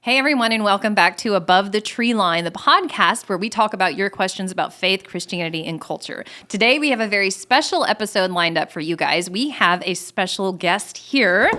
Hey everyone, and welcome back to Above the Tree Line, the podcast where we talk about your questions about faith, Christianity, and culture. Today we have a very special episode lined up for you guys. We have a special guest here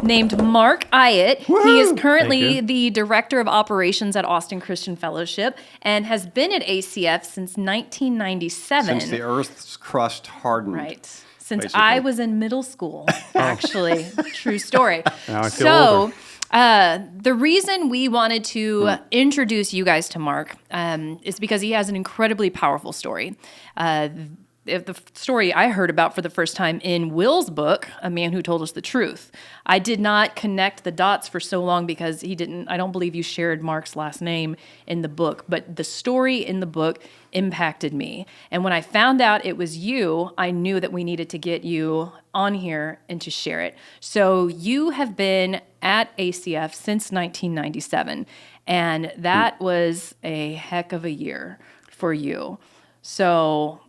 named Mark Ayotte. He is currently the Director of Operations at Austin Christian Fellowship and has been at ACF since 1997. Since the Earth's crust hardened. Right. Since basically. I was in middle school, actually. True story. Now I feel older. The reason we wanted to introduce you guys to Mark is because he has an incredibly powerful story. The story I heard about for the first time in Will's book, A Man Who Told Us the Truth. I did not connect the dots for so long because I don't believe you shared Mark's last name in the book, but the story in the book impacted me. And when I found out it was you, I knew that we needed to get you on here and to share it. So you have been at ACF since 1997, and that was a heck of a year for you. So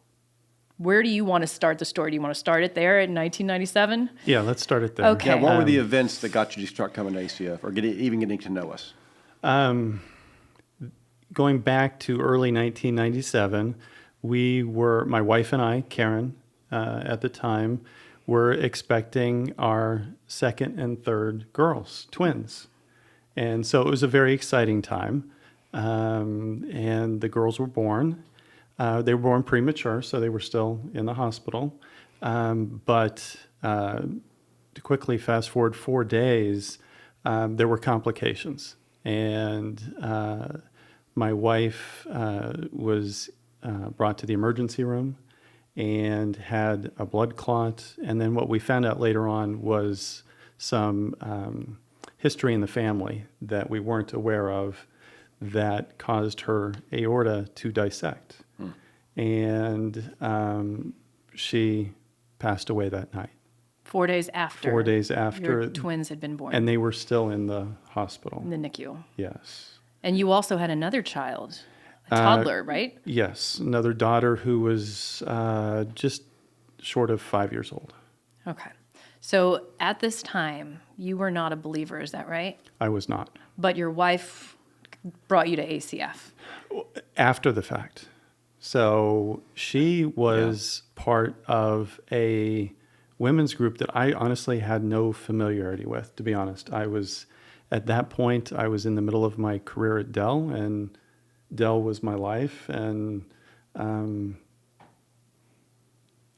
where do you want to start the story? Do you want to start it there in 1997? Yeah, let's start it there. Okay. Yeah, what were the events that got you to start coming to ACF or even getting to know us? Going back to early 1997, my wife and I, Karen, at the time, were expecting our second and third girls, twins. And so it was a very exciting time. And the girls were born. They were born premature, so they were still in the hospital. But to quickly fast forward 4 days, there were complications. And my wife was brought to the emergency room and had a blood clot. And then what we found out later on was some history in the family that we weren't aware of that caused her aorta to dissect. And she passed away that night. 4 days after. 4 days after. Your twins had been born. And they were still in the hospital. In the NICU. Yes. And you also had another child, a toddler, right? Yes, another daughter who was just short of 5 years old. Okay. So at this time, you were not a believer, is that right? I was not. But your wife brought you to ACF. After the fact. So she was part of a women's group that I honestly had no familiarity with, to be honest. At that point, I was in the middle of my career at Dell, and Dell was my life, and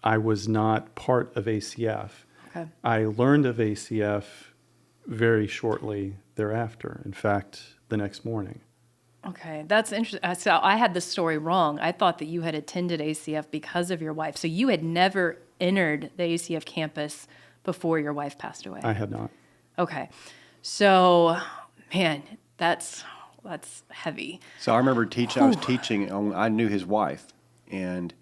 I was not part of ACF. Okay. I learned of ACF very shortly thereafter, in fact, the next morning. Okay, that's interesting. So I had the story wrong. I thought that you had attended ACF because of your wife. So you had never entered the ACF campus before your wife passed away. I had not. Okay. So, man, that's heavy. So I remember I was teaching, I knew his wife, and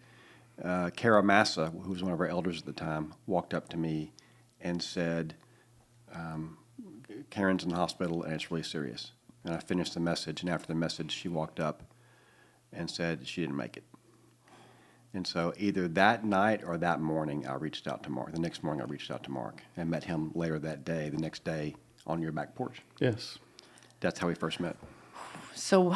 Kara Massa, who was one of our elders at the time, walked up to me and said, Karen's in the hospital and it's really serious. And I finished the message, and after the message, she walked up and said she didn't make it. And so either that night or that morning, I reached out to Mark. The next morning, I reached out to Mark and met him later that day, the next day, on your back porch. Yes. That's how we first met. So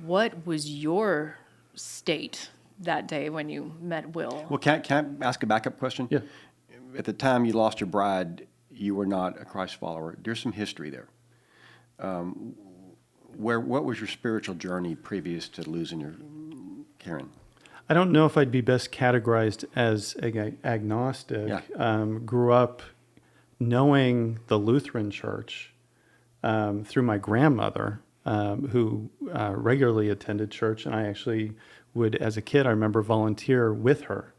what was your state that day when you met Will? Well, can I ask a backup question? Yeah. At the time you lost your bride, you were not a Christ follower. There's some history there. What was your spiritual journey previous to losing your Karen? I don't know if I'd be best categorized as agnostic. Yeah. Grew up knowing the Lutheran Church through my grandmother, who regularly attended church, and I actually would, as a kid, I remember volunteer with her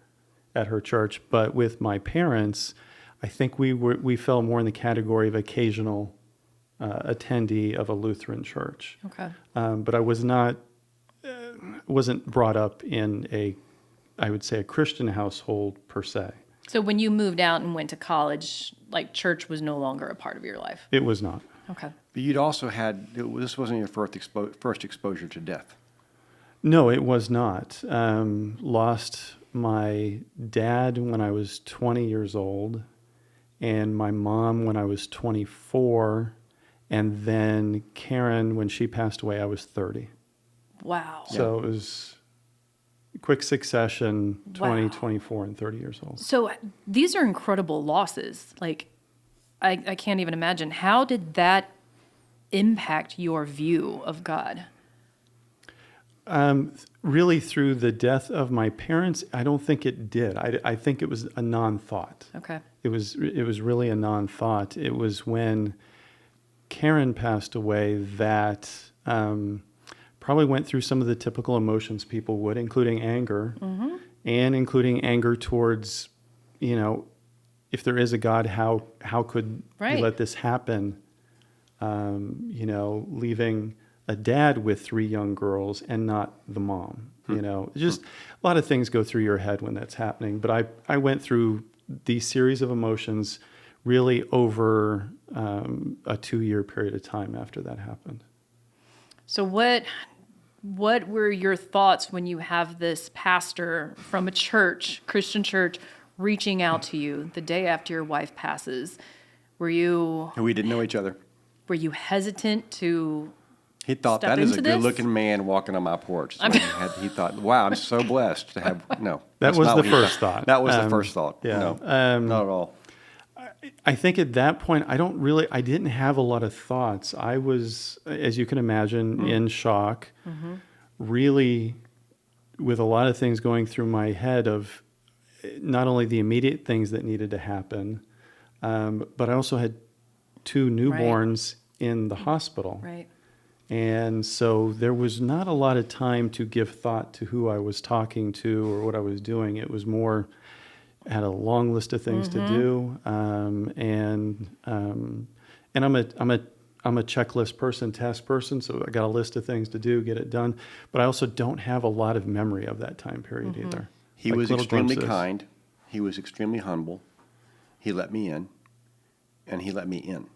at her church. But with my parents, I think we fell more in the category of occasional attendee of a Lutheran church. Okay. But I wasn't brought up in I would say a Christian household per se. So when you moved out and went to college, like church was no longer a part of your life? It was not. Okay. But you'd also this wasn't your first exposure to death. No, it was not. Lost my dad when I was 20 years old, and my mom when I was 24, And then Karen, when she passed away, I was 30. Wow. So it was quick succession, 20, Wow. 24, and 30 years old. So these are incredible losses. Like, I can't even imagine. How did that impact your view of God? Really, through the death of my parents, I don't think it did. I think it was a non-thought. Okay. It was really a non-thought. It was when Karen passed away that probably went through some of the typical emotions people would, including anger, and including anger towards, if there is a God, how could Right. you let this happen? Leaving a dad with 3 young girls and not the mom. Just a lot of things go through your head when that's happening. But I went through these series of emotions really over a 2-year period of time after that happened. So what were your thoughts when you have this pastor from a church, Christian church, reaching out to you the day after your wife passes? We didn't know each other. Were you hesitant to He thought, step that is a into this? good-looking man walking on my porch. So he thought, wow, I'm so blessed to have, no. That that's was not the what he first thought. That was the first thought. yeah. No, not at all. I think at that point, I didn't have a lot of thoughts. I was, as you can imagine, in shock, really with a lot of things going through my head of not only the immediate things that needed to happen, but I also had 2 newborns in the hospital. Right. And so there was not a lot of time to give thought to who I was talking to or what I was doing. It was more, I had a long list of things to do, and I'm a checklist person, task person, so I got a list of things to do, get it done. But I also don't have a lot of memory of that time period either. He Like was little extremely glimpses. kind. He was extremely humble. He let me in, and he let me in.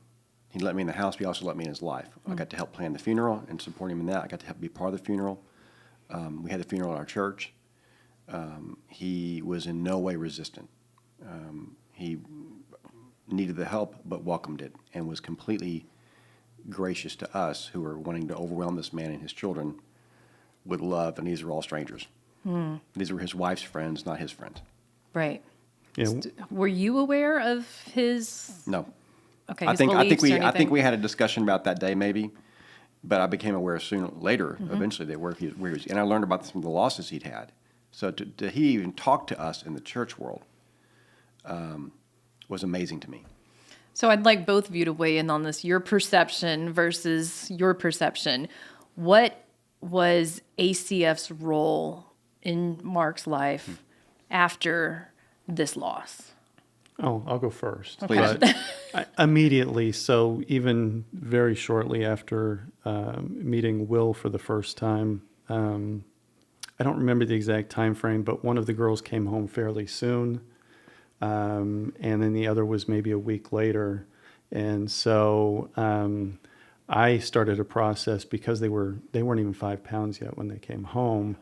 He let me in the house, but he also let me in his life. I got to help plan the funeral and support him in that. I got to help be part of the funeral. We had the funeral at our church. He was in no way resistant. He needed the help, but welcomed it, and was completely gracious to us who were wanting to overwhelm this man and his children with love, and these are all strangers. These were his wife's friends, not his friends. Right. Yeah. Were you aware of his? No. Okay. I his think beliefs or I think anything? we had a discussion about that day maybe, but I became aware later, eventually, that where he was, and I learned about some of the losses he'd had. So to he even talk to us in the church world was amazing to me. So I'd like both of you to weigh in on this, your perception versus your perception. What was ACF's role in Mark's life after this loss? Oh, I'll go first. Please. But immediately, so even very shortly after meeting Will for the first time, I don't remember the exact time frame, but one of the girls came home fairly soon, and then the other was maybe a week later. And so I started a process, because they weren't even 5 pounds yet when they came home,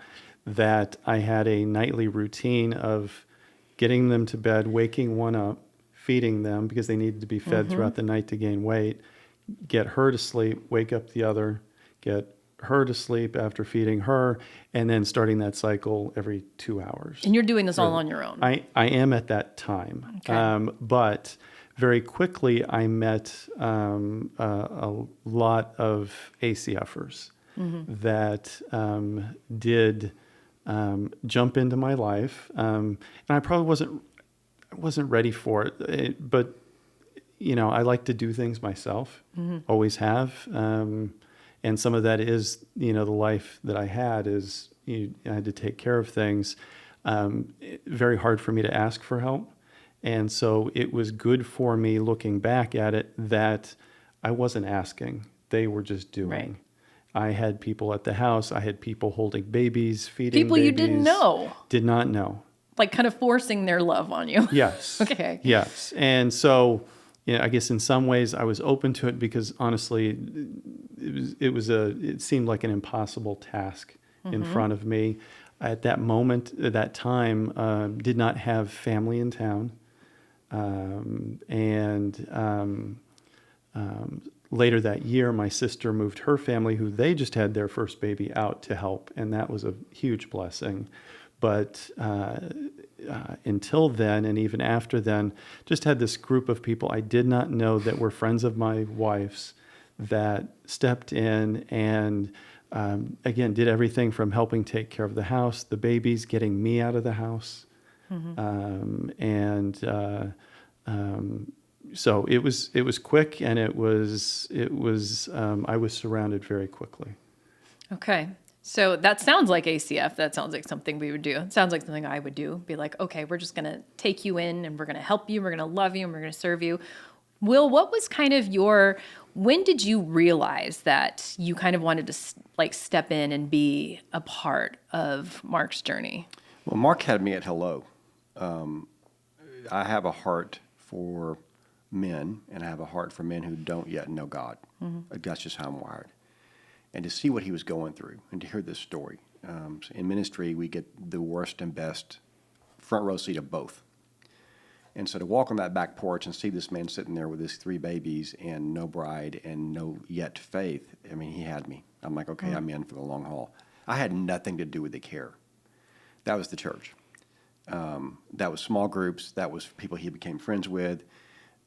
that I had a nightly routine of getting them to bed, waking one up, feeding them because they needed to be fed throughout the night to gain weight, get her to sleep, wake up the other, get her to sleep after feeding her, and then starting that cycle every 2 hours. And you're doing this all on your own. I am at that time. Okay. But very quickly I met a lot of ACFers that did jump into my life, and I probably wasn't ready for it. But I like to do things myself, always have, and some of that is the life that I had is I had to take care of things. Very hard for me to ask for help, and so it was good for me looking back at it that I wasn't asking; they were just doing. Right. I had people at the house. I had people holding babies, feeding People you didn't babies. know. Did not know. Like kind of forcing their love on you. Yes. Okay. Yes. And so, I guess in some ways I was open to it because honestly, it seemed like an impossible task in front of me. At that moment, at that time, did not have family in town, and later that year, my sister moved her family, who they just had their first baby, out to help, and that was a huge blessing. But until then, and even after then, just had this group of people I did not know that were friends of my wife's that stepped in and, again, did everything from helping take care of the house, the babies, getting me out of the house. So it was quick, and it was I was surrounded very quickly. Okay. So that sounds like ACF. That sounds like something we would do. It sounds like something I would do. Be like, okay, we're just going to take you in and we're going to help you. We're going to love you and we're going to serve you. Will, what was kind of when did you realize that you kind of wanted to like step in and be a part of Mark's journey? Well, Mark had me at hello. I have a heart for men, and I have a heart for men who don't yet know God. That's just how I'm wired. And to see what he was going through and to hear this story. So in ministry, we get the worst and best front row seat of both. And so to walk on that back porch and see this man sitting there with his 3 babies and no bride and no yet faith, I mean, he had me. I'm like, okay, I'm in for the long haul. I had nothing to do with the care. That was the church. That was small groups. That was people he became friends with.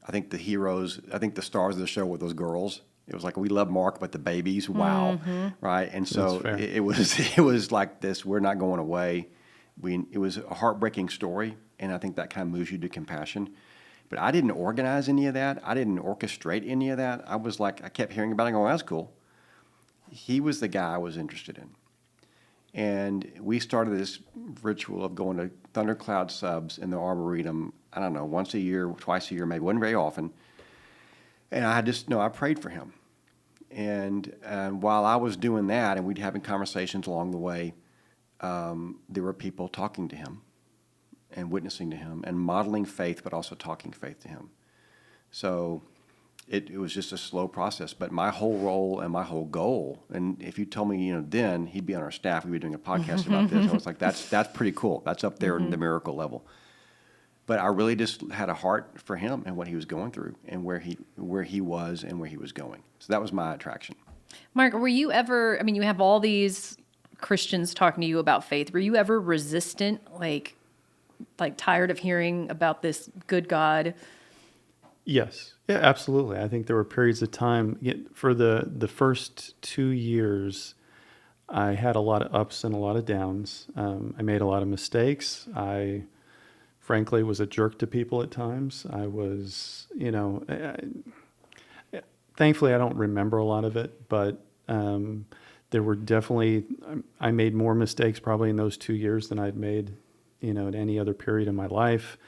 I think the stars of the show were those girls. It was like, we love Mark, but the babies, wow, right? And so it was like this, we're not going away. It was a heartbreaking story, and I think that kind of moves you to compassion. But I didn't organize any of that. I didn't orchestrate any of that. I was like, I kept hearing about it and going, that's cool. He was the guy I was interested in. And we started this ritual of going to Thundercloud Subs in the Arboretum, I don't know, once a year, twice a year, maybe, wasn't very often. And I prayed for him. And while I was doing that, and we'd having conversations along the way, there were people talking to him and witnessing to him and modeling faith, but also talking faith to him. So it was just a slow process. But my whole role and my whole goal, and if you told me, then he'd be on our staff, we'd be doing a podcast about this, I was like, that's pretty cool. That's up there in the miracle level. But I really just had a heart for him and what he was going through and where he was and where he was going. So that was my attraction. Mark, were you ever, you have all these Christians talking to you about faith. Were you ever resistant, like tired of hearing about this good God? Yes. Yeah, absolutely. I think there were periods of time for the first 2 years, I had a lot of ups and a lot of downs. I made a lot of mistakes. I frankly was a jerk to people at times. I was, thankfully I don't remember a lot of it, but there were definitely, I made more mistakes probably in those 2 years than I'd made, at any other period in my life.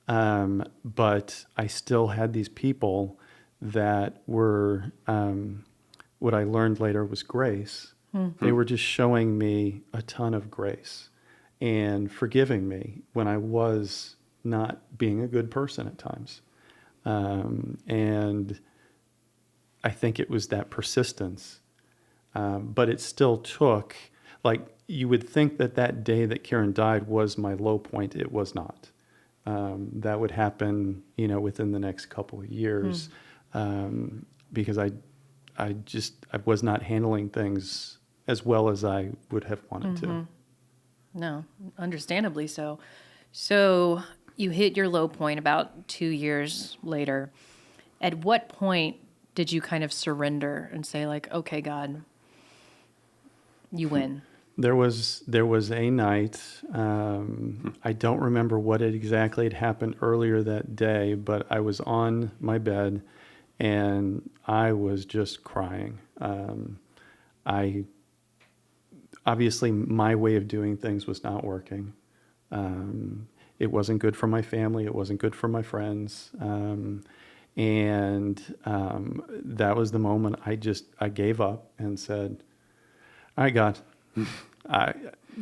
But I still had these people that were, what I learned later was grace. They were just showing me a ton of grace and forgiving me when I was not being a good person at times. And I think it was that persistence. But it still took, you would think that day that Karen died was my low point. It was not. That would happen, within the next couple of years, because I was not handling things as well as I would have wanted to. No, understandably so. So you hit your low point about 2 years later. At what point did you kind of surrender and say, okay, God, you win? There was a night, I don't remember what exactly had happened earlier that day, but I was on my bed and I was just crying. Obviously my way of doing things was not working. It wasn't good for my family. It wasn't good for my friends. And that was the moment I gave up and said, all right, God,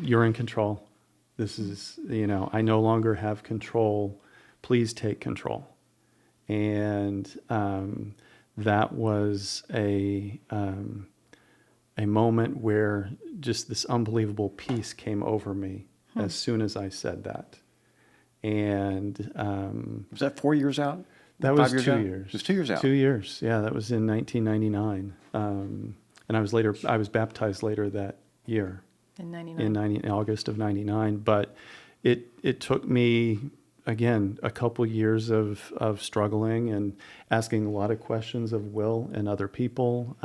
you're in control. This is, I no longer have control. Please take control. And that was a moment where just this unbelievable peace came over me as soon as I said that. And was that 4 years out? That 5 was years 2 out? years. It was 2 years out. 2 years. Yeah, that was in 1999. And I was baptized later that year. In 99. In August of 99. But it took me, again, a couple years of struggling and asking a lot of questions of Will and other people,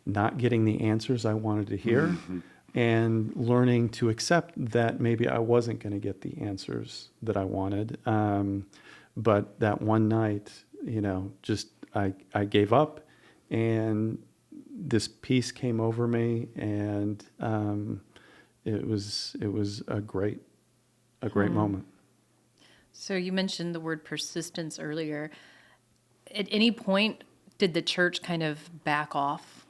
not getting the answers I wanted to hear, and learning to accept that maybe I wasn't going to get the answers that I wanted. But that one night, just I gave up, and this peace came over me, and it was a great moment. So you mentioned the word persistence earlier. At any point, did the church kind of back off?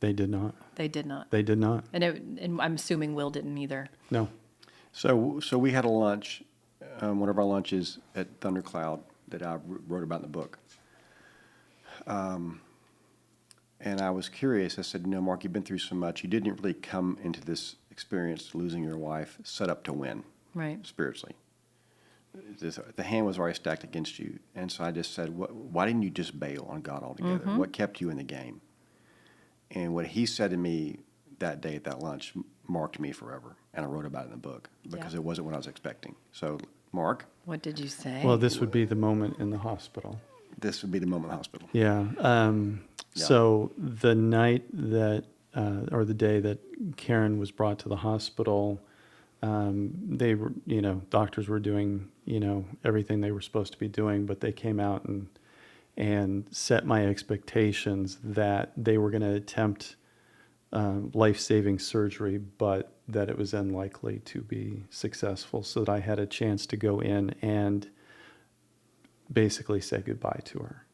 They did not. They did not. They did not. And I'm assuming Will didn't either. No. So we had a lunch, one of our lunches at Thundercloud that I wrote about in the book. And I was curious. I said, Mark, you've been through so much. You didn't really come into this experience, losing your wife, set up to win, Right. spiritually. The hand was already stacked against you. And so I just said, why didn't you just bail on God altogether? What kept you in the game? And what he said to me that day at that lunch marked me forever. And I wrote about it in the book because it wasn't what I was expecting. So, Mark? What did you say? Well, this would be the moment in the hospital. This would be the moment in the hospital. Yeah. So the night that, or the day that Karen was brought to the hospital, they were, doctors were doing, everything they were supposed to be doing, but they came out and set my expectations that they were going to attempt life-saving surgery, but that it was unlikely to be successful, so that I had a chance to go in and basically say goodbye to her.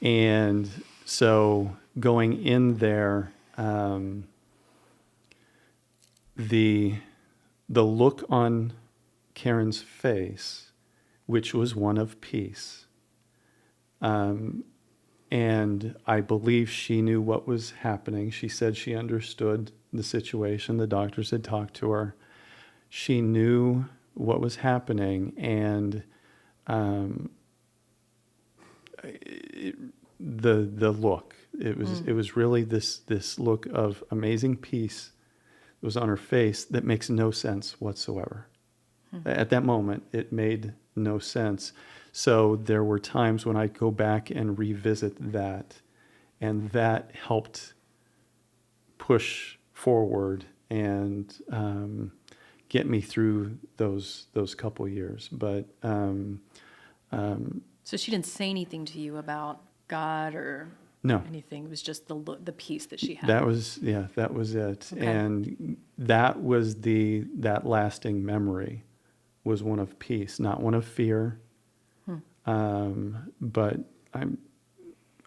And so going in there, the look on Karen's face, which was one of peace, and I believe she knew what was happening. She said she understood the situation. The doctors had talked to her. She knew what was happening, and the look. It was really this look of amazing peace that was on her face that makes no sense whatsoever. At that moment, it made no sense. So there were times when I'd go back and revisit that, and that helped push forward and get me through those couple years. But So she didn't say anything to you about God or no, anything. It was just the peace that she had. that was it. Okay. And that was that lasting memory was one of peace, not one of fear. But I'm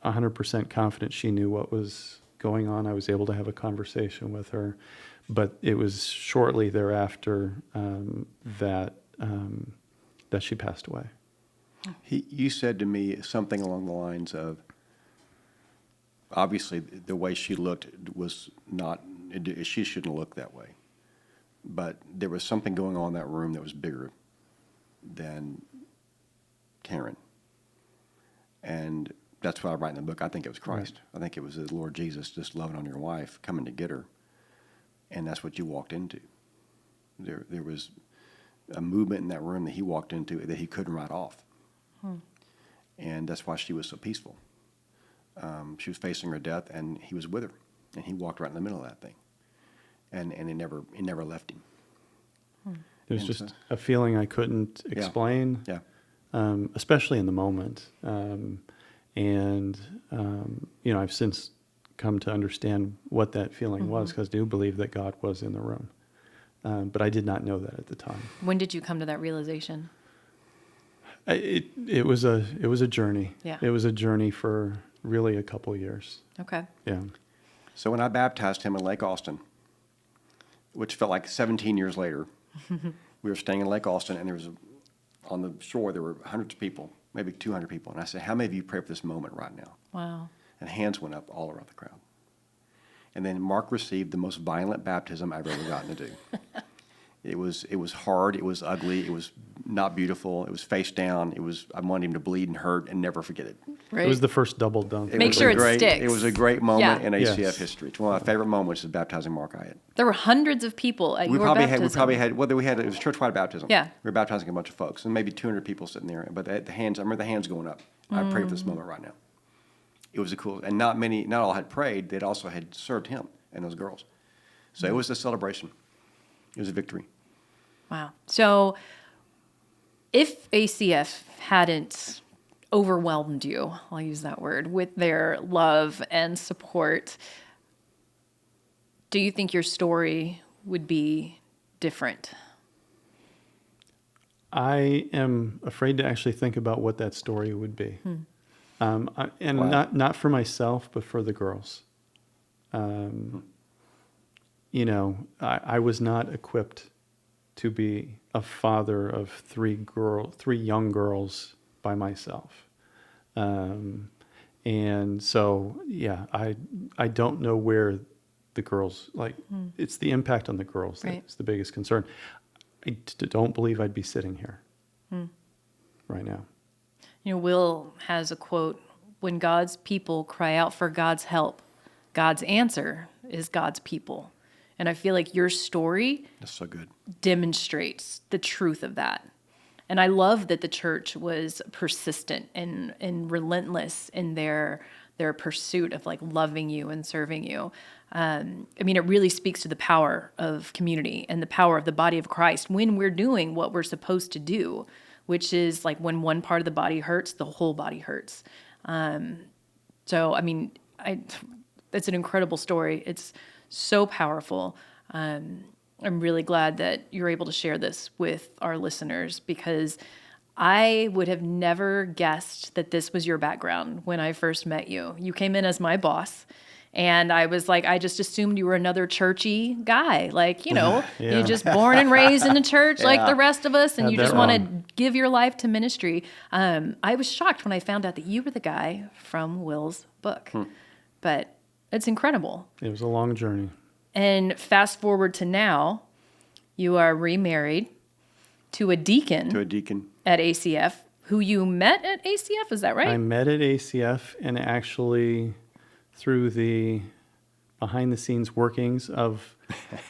100% confident she knew what was going on. I was able to have a conversation with her, but it was shortly thereafter that she passed away. You said to me something along the lines of, obviously the way she looked was not, she shouldn't look that way. But there was something going on in that room that was bigger than Karen. And that's what I write in the book. I think it was Christ. Right. I think it was the Lord Jesus just loving on your wife, coming to get her. And that's what you walked into. There was a movement in that room that he walked into that he couldn't write off. And that's why she was so peaceful. She was facing her death, and he was with her. And he walked right in the middle of that thing. And it never left him. It was And just so- a feeling I couldn't explain, Yeah. Especially in the moment. I've since come to understand what that feeling was, because I do believe that God was in the room. But I did not know that at the time. When did you come to that realization? It was a journey. Yeah. It was a journey for really a couple years. Okay. Yeah. So when I baptized him in Lake Austin, which felt like 17 years later, we were staying in Lake Austin, and on the shore there were hundreds of people, maybe 200 people. And I said, how many of you pray for this moment right now? Wow. And hands went up all around the crowd. And then Mark received the most violent baptism I've ever gotten to do. It was hard, it was ugly, it was not beautiful. It was face down. I wanted him to bleed and hurt and never forget it. Right. It was the first double dunk. Make sure it sticks. It was a great moment Yeah. in ACF Yes. history. It's one of my favorite moments is baptizing Mark Ayotte. There were hundreds of people at your baptism. We probably had, whether we had, it was church-wide baptism. Yeah. We were baptizing a bunch of folks, and maybe 200 people sitting there. But the hands, I remember the hands going up. I pray for this moment right now. It was a cool, and not all had prayed. They'd also had served him and those girls. So it was a celebration. It was a victory. Wow. So if ACF hadn't overwhelmed you, I'll use that word, with their love and support, do you think your story would be different? I am afraid to actually think about what that story would be. Not for myself, but for the girls. You know, I was not equipped to be a father of three young girls by myself. And so, yeah, I don't know where the girls, it's the impact on the girls Right. that's the biggest concern. I don't believe I'd be sitting here right now. You know, Will has a quote, when God's people cry out for God's help, God's answer is God's people. And I feel like your story That's so good. demonstrates the truth of that. And I love that the church was persistent and relentless in their pursuit of like loving you and serving you. I mean, it really speaks to the power of community and the power of the body of Christ when we're doing what we're supposed to do, which is like when one part of the body hurts, the whole body hurts. So, I mean, it's an incredible story. It's so powerful. I'm really glad that you're able to share this with our listeners because I would have never guessed that this was your background when I first met you. You came in as my boss. And I was like, I just assumed you were another churchy guy. Like, you know, Yeah. you're just born and raised in a church like the rest of us, and Had you that just want wrong. to give your life to ministry. I was shocked when I found out that you were the guy from Will's book. But it's incredible. It was a long journey. And fast forward to now, you are remarried to a deacon at ACF, who you met at ACF, is that right? I met at ACF and actually through the behind-the-scenes workings of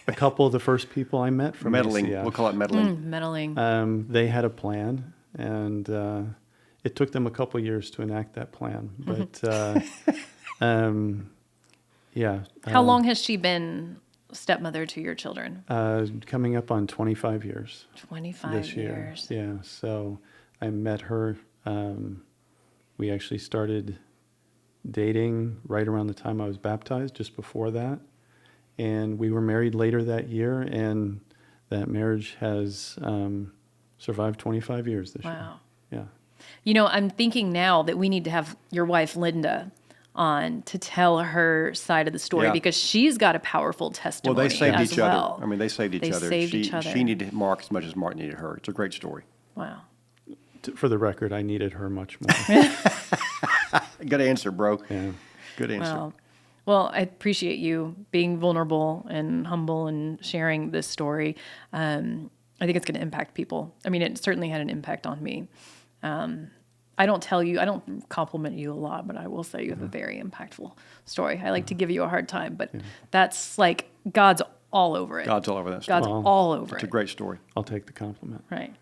a couple of the first people I met from Meddling. ACF. We'll call it meddling. Meddling. They had a plan, and it took them a couple years to enact that plan. But yeah. How long has she been stepmother to your children? Coming up on 25 years. 25 this year. years. Yeah. So I met her. We actually started dating right around the time I was baptized, just before that. And we were married later that year, and that marriage has survived 25 years this year. Wow. Yeah. You know, I'm thinking now that we need to have your wife, Linda, on to tell her side of the story Yeah. because she's got a powerful testimony Well, they saved as each well. other. I mean, they saved each They other. saved each other. She needed Mark as much as Mark needed her. It's a great story. Wow. For the record, I needed her much more. Good answer, bro. Yeah. Good answer. Wow. Well, I appreciate you being vulnerable and humble and sharing this story. I think it's going to impact people. I mean, it certainly had an impact on me. I don't compliment you a lot, but I will say you have a very impactful story. I like to give you a hard time, but that's like God's all over it. God's all over that story. God's all over It's it. a great story. I'll take the compliment. Right.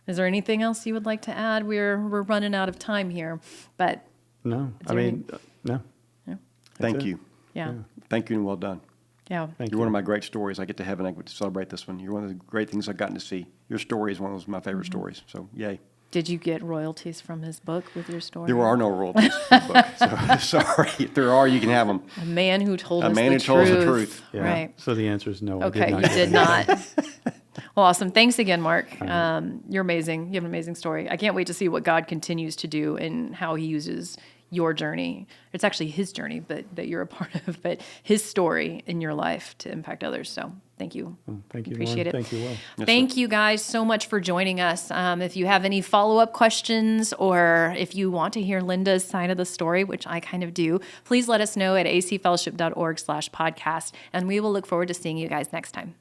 Is there anything else you would like to add? We're running out of time here, but No. Is I there mean, no. yeah, Thank it. you. yeah, Thank you and well done. yeah. Thank You're you. one of my great stories. I get to heaven. I get to celebrate this one. You're one of the great things I've gotten to see. Your story is one of my favorite stories. So, yay. Did you get royalties from his book with your story? There are no royalties for the book. So, sorry. If there are, you can have them. A man who told A us man the who told us the truth. truth. Yeah. Right. So the answer is no. I Okay, you get did it. not. Well, awesome. Thanks again, Mark. You're amazing. You have an amazing story. I can't wait to see what God continues to do and how he uses your journey. It's actually his journey, but that you're a part of, but his story in your life to impact others. So thank you. Thank you, Appreciate Lauren. it. Thank you, Will. Thank you guys so much for joining us. If you have any follow-up questions or if you want to hear Linda's side of the story, which I kind of do, please let us know at acfellowship.org/podcast, and we will look forward to seeing you guys next time.